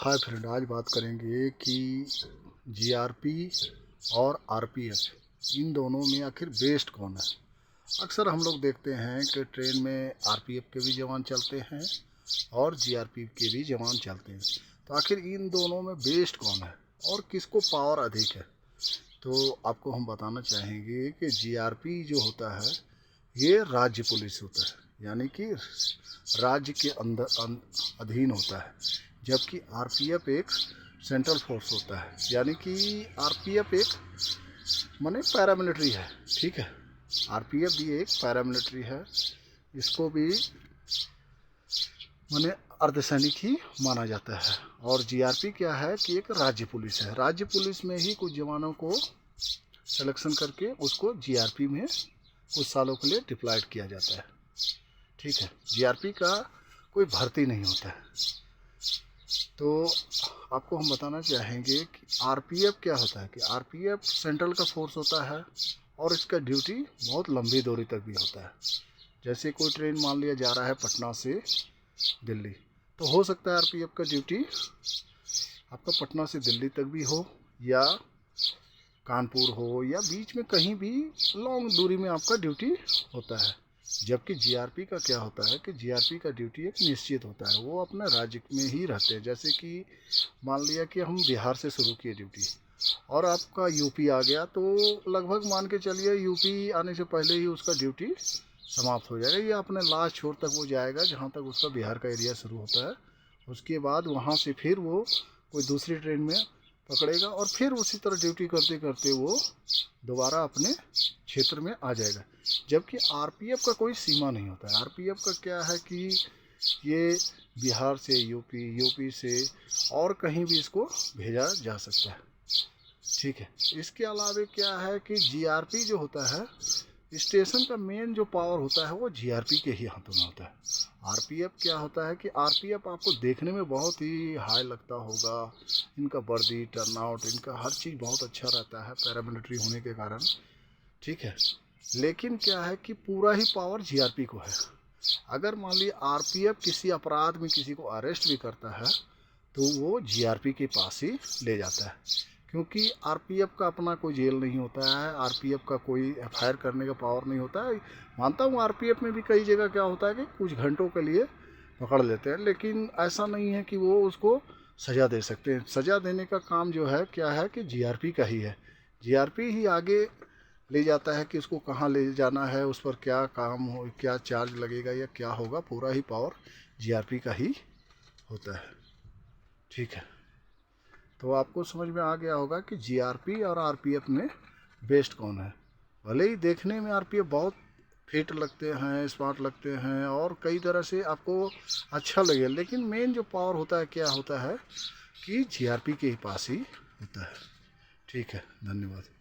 Hi friend, आज बात करेंगे कि जीआरपी और आरपीएफ इन दोनों में आखिर बेस्ट कौन है। अक्सर हम लोग देखते हैं कि ट्रेन में आरपीएफ के भी जवान चलते हैं और जीआरपी के भी जवान चलते हैं। तो आखिर इन दोनों में बेस्ट कौन है और किसको पावर अधिक है। तो आपको हम बताना चाहेंगे कि जीआरपी जो होता है ये राज्य पुलिस होता है, यानी कि राज्य के अंदर अधीन होता है, जबकि आरपीएफ एक सेंट्रल फोर्स होता है, यानी कि आरपीएफ एक माने पैरामिलिट्री है। ठीक है, आरपीएफ भी एक पैरामिलिट्री है, इसको भी माने अर्धसैनिक ही माना जाता है। और जीआरपी क्या है कि एक राज्य पुलिस है। राज्य पुलिस में ही कुछ जवानों को सिलेक्शन करके उसको जीआरपी में कुछ सालों के लिए डिप्लॉयड किया जाता है। ठीक है, जीआरपी का कोई भर्ती नहीं होता है। तो आपको हम बताना चाहेंगे कि आरपीएफ क्या होता है कि आरपीएफ सेंट्रल का फोर्स होता है और इसका ड्यूटी बहुत लंबी दूरी तक भी होता है। जैसे कोई ट्रेन मान लिया जा रहा है पटना से दिल्ली, तो हो सकता है आरपीएफ का ड्यूटी आपका पटना से दिल्ली तक भी हो या कानपुर हो या बीच में कहीं भी लॉन्ग दूरी में आपका ड्यूटी होता है। जबकि जीआरपी का क्या होता है कि जीआरपी का ड्यूटी एक निश्चित होता है, वो अपने राज्य में ही रहते हैं। जैसे कि मान लिया कि हम बिहार से शुरू किए ड्यूटी और आपका यूपी आ गया, तो लगभग मान के चलिए यूपी आने से पहले ही उसका ड्यूटी समाप्त हो जाएगा। ये अपने लास्ट छोर तक वो जाएगा जहाँ तक उसका बिहार का एरिया शुरू होता है। उसके बाद वहाँ से फिर वो कोई दूसरी ट्रेन में पकड़ेगा और फिर उसी तरह ड्यूटी करते करते वो दोबारा अपने क्षेत्र में आ जाएगा। जबकि आरपीएफ का कोई सीमा नहीं होता है। आरपीएफ का क्या है कि ये बिहार से यूपी, यूपी से और कहीं भी इसको भेजा जा सकता है। ठीक है, इसके अलावा क्या है कि जीआरपी जो होता है, स्टेशन का मेन जो पावर होता है वो जीआरपी के ही हाथों में होता है। आरपीएफ क्या होता है कि आरपीएफ आपको देखने में बहुत ही हाई लगता होगा, इनका वर्दी, टर्नआउट, इनका हर चीज़ बहुत अच्छा रहता है पैरामिलिट्री होने के कारण। ठीक है, लेकिन क्या है कि पूरा ही पावर जीआरपी को है। अगर मान लीजिए आरपीएफ किसी अपराध में किसी को अरेस्ट भी करता है तो वो जीआरपी के पास ही ले जाता है, क्योंकि आरपीएफ का अपना कोई जेल नहीं होता है, आरपीएफ का कोई एफआईआर करने का पावर नहीं होता है। मानता हूँ आरपीएफ में भी कई जगह क्या होता है कि कुछ घंटों के लिए पकड़ लेते हैं, लेकिन ऐसा नहीं है कि वो उसको सज़ा दे सकते हैं। सज़ा देने का काम जो है क्या है कि जीआरपी का ही है। जीआरपी ही आगे ले जाता है कि उसको कहाँ ले जाना है, उस पर क्या काम हो, क्या चार्ज लगेगा या क्या होगा, पूरा ही पावर जीआरपी का ही होता है। ठीक है, तो आपको समझ में आ गया होगा कि जीआरपी और आरपीएफ में बेस्ट कौन है। भले ही देखने में आरपीएफ बहुत फिट लगते हैं, स्मार्ट लगते हैं और कई तरह से आपको अच्छा लगे, लेकिन मेन जो पावर होता है क्या होता है कि जीआरपी के ही पास ही होता है। ठीक है, धन्यवाद।